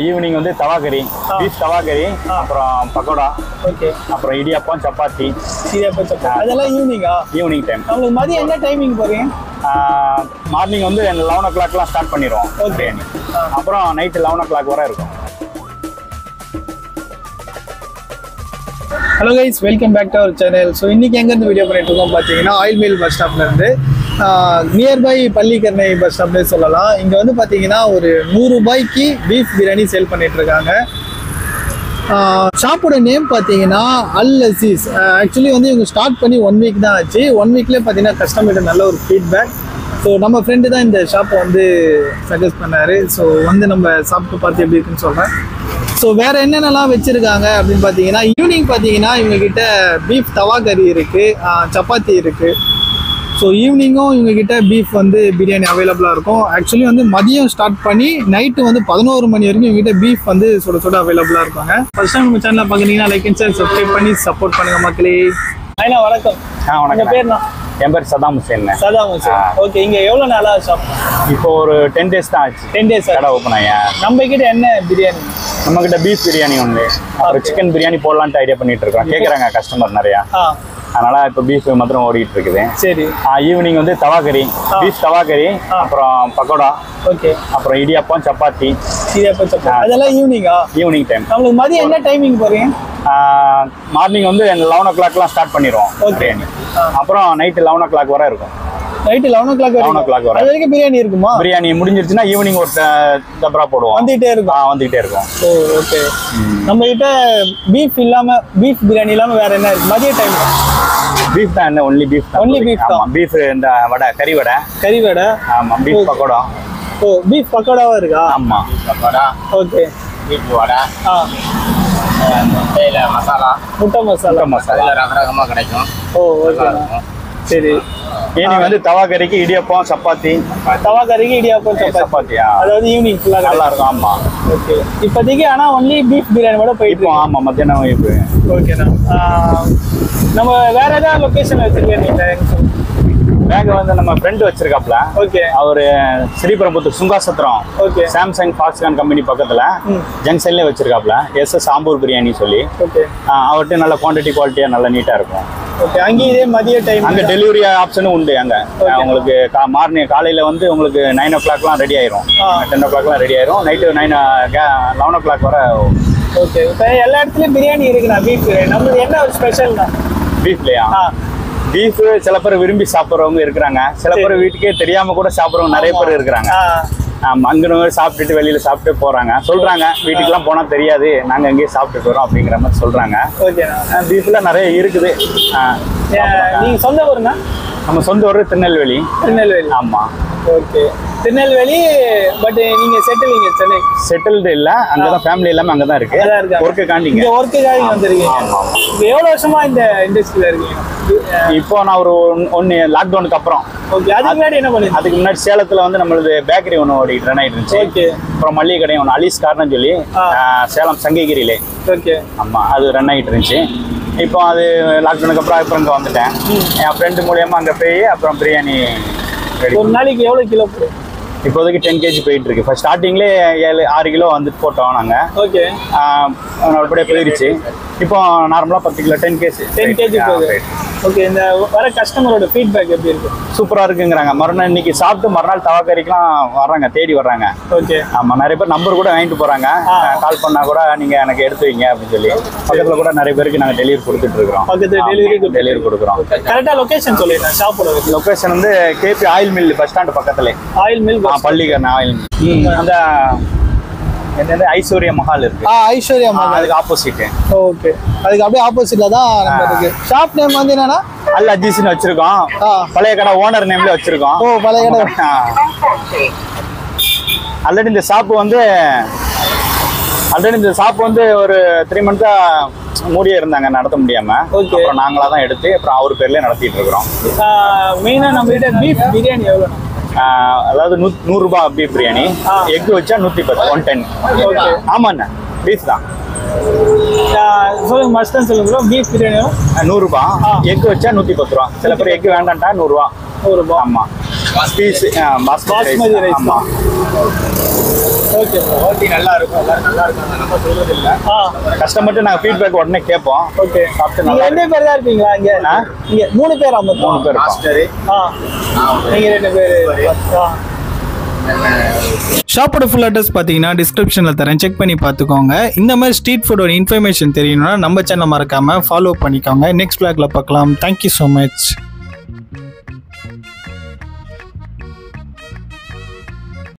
Evening வந்து தவா கறி, பீஃப் தவா கறி, அப்புறம் பக்கோடா, ஓகே, அப்புறம் இடியாப்பம், சப்பாத்தி. இடியாப்பம் சப்பாத்தி அதெல்லாம் ஈவினிங்கா? Evening time. உங்களுக்கு மதியம் என்ன டைமிங் போறீங்க? மார்னிங் வந்து 11 o'clockலாம் ஸ்டார்ட் பண்ணிடுவோம் பிரியாணி. அப்புறம் நைட்டு 11 o'clock வரை இருக்கும். Hello guys, welcome back to our channel. So இன்றைக்கி எங்கேருந்து வீடியோ பண்ணிட்டு இருக்கோம் பார்த்தீங்கன்னா, ஆயில் மில் பஸ் ஸ்டாப்லேருந்து நியர்பை பள்ளிக்கரணை பஸ் ஸ்டாப்லேயே சொல்லலாம். இங்கே வந்து பார்த்தீங்கன்னா ஒரு 100 ரூபாய்க்கு பீஃப் பிரியாணி சேல் பண்ணிகிட்ருக்காங்க. ஷாப்போட நேம் பார்த்தீங்கன்னா அல் அசீஸ். ஆக்சுவலி வந்து இவங்க ஸ்டார்ட் பண்ணி 1 வீக் தான் ஆச்சு. 1 வீக்லேயே பார்த்தீங்கன்னா கஸ்டமர்கிட்ட நல்ல ஒரு ஃபீட்பேக். ஸோ நம்ம ஃப்ரெண்டு தான் இந்த ஷாப்பை வந்து சஜஸ்ட் பண்ணார். ஸோ வந்து நம்ம சாப்பிட்டு பார்த்து எப்படி இருக்குன்னு சொல்கிறேன். ஸோ வேறு என்னென்னலாம் வச்சுருக்காங்க அப்படின்னு பார்த்தீங்கன்னா, ஈவினிங் பார்த்தீங்கன்னா இவங்ககிட்ட பீஃப் தவா கறி இருக்குது, சப்பாத்தி இருக்குது. ஸோ ஈவினிங்கும் இவங்ககிட்ட பீஃப் வந்து பிரியாணி அவைலபிளாக இருக்கும். ஆக்சுவலி வந்து மதியம் ஸ்டார்ட் பண்ணி நைட்டு வந்து 11 மணி வரைக்கும் இவங்ககிட்ட பீஃப் வந்து சுட சுட அவைலபிளாக இருப்பாங்க. ஃபர்ஸ்ட் டைம் நம்ம சேனலில் பார்க்குறீங்கன்னா லைக் அண்ட் ஷேர், சப்ஸ்கிரைப் பண்ணி சப்போர்ட் பண்ணுங்கள் மக்களே. ஐயா வணக்கம். வணக்கம். பேர்னா? என் பேர் சதாம் ஹுசேன். சதாம் ஹுசேன். ஓகே, இங்கே எவ்வளோ நாளாக ஷாப்? இப்போ ஒரு 10 days தான் ஆச்சு. 10 days கடை ஓப்பன் ஆகியா? நம்ம கிட்ட என்ன பிரியாணி? நம்ம கிட்ட பீஃப் பிரியாணி ஒன்று, அப்புறம் சிக்கன் பிரியாணி போடலான்ட்டு ஐடியா பண்ணிட்டு இருக்கோம். கேட்குறாங்க கஸ்டமர் நிறையா, அதனால இப்போ பீஃப் மாத்திரம் ஓடிட்டு இருக்குது. சரி. ஈவினிங் வந்து தவா கறி, பீஃப் தவா கறி, அப்புறம் பக்கோடா, ஓகே, அப்புறம் இடியாப்பம், சப்பாத்தி. இடியாப்பம் சப்பாத்தி அதெல்லாம் ஈவினிங்கா? Evening time. நம்மளுக்கு மதியம் என்ன டைமிங் போறீங்க? மார்னிங் வந்து 11 o'clockலாம் ஸ்டார்ட் பண்ணிடுவோம் பிரியாணி. அப்புறம் நைட்டு 11 o'clock வரை இருக்கும். நைட்டு 11 o'clock வரை. அது வரைக்கும் பிரியாணி இருக்குமா? பிரியாணி முடிஞ்சிருச்சுன்னா ஈவினிங் ஒரு டபரா போடுவோம். வந்துகிட்டே இருக்கும். வந்துகிட்டே இருக்கும். ஓ ஓகே. நம்ம கிட்ட பீஃப் இல்லாம, பீஃப் பிரியாணி இல்லாம வேற என்ன இருக்கு மதிய டைம்? பீஃப் தான். என்ன ஒன்லி பீஃப் தான். ஒன்லி பீஃப் தான். பீஃப் இந்த வடை, கறி வடை. கறி வடை. ஆமா. பீஃப் பக்கோடா. ஓ, பீஃப் பக்கோடாவா இருக்கா? ஆமா, பக்கோடா. ஓகே. பீஃப் வடை. முட்டையில மசாலா. முட்டை மசாலா. மசாலா ரகரகமா கிடைக்கும். ஓ ஓகே. சரி. ஈவினிங் வந்து தவா கறிக்கு இடியாப்பம், சப்பாத்தி. தவா கறிக்கு இடியாப்பம், சப்பாத்தியா? அதாவது ஈவினிங் ஃபுல்லா நல்லா இருக்கும். ஆமா. ஓகே. இப்போதைக்கு ஆனா ஒன்லி பீஃப் பிரியாணி மட்டும் போயிட்டு இருக்கோம். ஆமா, மத்தியானம் இப்போ. ஓகேண்ணா. நம்ம வேற ஏதாவது லொகேஷன் வச்சிருக்கீங்களா? பேக் வந்து நம்ம ஃப்ரெண்ட் வச்சிருக்காப்ல. ஓகே. அவரு Sriperumbudur Sungachathiram. Okay. Samsung Foxconn company பக்கத்துல ஜங்ஷன்லயே வச்சிருக்காப்ல. SS ஆம்பூர் பிரியாணி சொல்லி. ஓகே. அவர்கிட்ட நல்ல குவான்டிட்டி, குவாலிட்டியா நல்ல நீட்டா இருக்கும். ஓகே. அங்கேயும் இதே மதிய டைம் அங்கே டெலிவரி ஆப்ஷனும் உண்டு. அங்கே உங்களுக்கு மார்னிங் காலையில் வந்து உங்களுக்கு 9 o'clockலாம் ரெடி ஆயிரும். 10 o'clockலாம் ரெடி ஆயிரும். நைட்டு 11 o'clock வரை. ஓகே. இப்போ எல்லா இடத்துலையும் பிரியாணி இருக்குண்ணா பீஃப் பிரியாணி. நம்மளுக்கு என்ன ஒரு ஸ்பெஷல்ண்ணா பீஃப்லையா? பீஃப் சில பேர் விரும்பி சாப்பிட்றவங்க இருக்கிறாங்க, சில பேர் வீட்டுக்கே தெரியாம கூட சாப்பிட்றவங்க நிறைய பேர் இருக்கிறாங்க. அங்கே சாப்பிட்டுட்டு வெளியில சாப்பிட்டு போறாங்க, சொல்றாங்க வீட்டுக்கெல்லாம் போனா தெரியாது, நாங்க அங்கேயே சாப்பிட்டுட்டு வரோம் அப்படிங்கிற மாதிரி சொல்றாங்க. பீஃப்ல நிறைய இருக்குது. நீங்க சொந்த ஊருங்க? நம்ம சொந்த ஊர் திருநெல்வேலி. திருநெல்வேலி. ஆமா. ஓகே. திருநெல்வேலி. பட் நீங்க சென்னை? செட்டில்டு இல்ல, அங்கதான் ஃபேமிலி எல்லாமே அங்கதான் இருக்கு. ஒர்க்குக்காண்டி இங்க ஒர்க்குக்காக வந்திருக்கீங்க. இப்போ எவ்வளவு வருஷமா இந்த இண்டஸ்ட்ரியில இருக்கீங்க? இப்போ நான் ஒரு லாக்டவுனுக்கு அப்புறம். ஓகே. அதுக்கு முன்னாடி என்ன பண்ணீங்க? அதுக்கு முன்னாடி சேலத்துல வந்து நம்மளது பேக்கரி ஒன்று ஓடிட்டு ரன் ஆயிட்டு இருந்துச்சு. ஓகே. அப்புறம் மளிகை கடை ஒன்று அலீஸ் கார்னு சொல்லி சேலம் சங்ககிரியிலே. ஓகே. ஆமா, அது ரன் ஆகிட்டு இருந்துச்சு. இப்போ அது லாக்டவுனுக்கு அப்புறம் இங்கே வந்துட்டேன். என் ஃப்ரெண்டு மூலியமா அங்கே போய் அப்புறம் பிரியாணி. ஒரு நாளைக்கு எவ்வளோ கிலோ போடும்? இப்போதைக்கு 10 kg போயிட்டு இருக்கு. ஃபர்ஸ்ட் ஸ்டார்டிங்லேயே 7-6 கிலோ வந்துட்டு போட்டோம் நாங்கள். ஓகே. அப்படியே போயிடுச்சு. இப்போ நார்மலாக 10 கிலோ 10 kg போகுது. ஓகே. இந்த வர கஸ்டமரோட ஃபீட்பேக் எப்படி இருக்கு? சூப்பராக இருக்குங்கிறாங்க. மறுநாள் இன்னைக்கு சாப்பிட்டு மறுநாள் தவா கறிக்கெலாம் வர்றாங்க, தேடி வர்றாங்க. ஓகே. ஆமாம், நிறைய பேர் நம்பர் கூட வாங்கிட்டு போகிறாங்க. கால் பண்ணால் கூட நீங்கள் எனக்கு எடுத்து வைங்க அப்படின்னு சொல்லி. பக்கத்தில் கூட நிறைய பேருக்கு நாங்கள் டெலிவரி கொடுத்துட்டு இருக்கிறோம். பக்கத்தில் டெலிவரி கொடுக்குறோம். கரெக்டாக லொகேஷன் சொல்லிடுறேன். ஷாப்போட லொகேஷன் வந்து KP oil mill bus stand பக்கத்துல. Oil mill Pallikaranai oil mill. அந்த ஐஸ்வர்யா மஹால் இருக்கு. ஐஸ்வர்யா மஹால் அதுக்கு ஆப்போசிட். ஓகே. அதுக்கு அப்படியே ஆப்போசிட்ல தான் நம்ம இருக்கு. ஷாப் நேம் வந்து என்னன்னா அல் அஜீஸ்னு வச்சிருக்கோம். பழைய கடை ஓனர் நேம்ல வச்சிருக்கோம். ஓ, பழைய கடை. ஆல்ரெடி இந்த ஷாப் வந்து ஒரு 3 months மூடியே இருந்தாங்க, நடத்த முடியாம. அப்புறம் நாங்களா தான் எடுத்து அப்புறம் அவர் பேர்லயே நடத்திட்டு இருக்கிறோம். மெயினா நம்ம கிட்ட பீஃப் பிரியாணி எவ்வளவு? அதாவது 100 ரூபாய் பீஃப் பிரியாணி. எக் வச்சா 110, 110. ஆமாண்ணா, பீஃப் தான். சொல்லுங்க, மஸ்டன் சொல்லுங்க. பீஃப் பிரியாணி 100 ரூபாய், எக் வச்சா 110 ரூபா. சில பேர் எக் வேண்டாம்ட்டா 100 ரூபா. 100 ரூபாய். ஆமா. Piece basmati rice. ஆமா. ஓகே குவாலிட்டி நல்லா இருக்கும், எல்லாரும் நல்லா இருக்காங்க, நம்ம சொல்றது இல்ல. கஸ்டமர்ட்ட நாங்க ஃபீட்பேக் உடனே கேட்போம். ஓகே, சாப்பிட்டு நீங்க நல்லா 2 பேர் தான் இருப்பீங்களா இங்க? இங்க 3 பேரா மொத்தம்? 3 பேர் மாஸ்டர் நீங்க 2 பேர். ஷாப்போட ஃபுல் அட்ரஸ் பார்த்தீங்கன்னா டிஸ்கிரிப்ஷனில் தரேன், செக் பண்ணி பார்த்துக்கோங்க. இந்த மாதிரி ஸ்ட்ரீட் ஃபுட்டோட இன்ஃபர்மேஷன் தெரியணும்னா நம்ம சேனல் மறக்காமல் ஃபாலோ பண்ணிக்கோங்க. நெக்ஸ்ட் vlogல பார்க்கலாம். Thank you so much.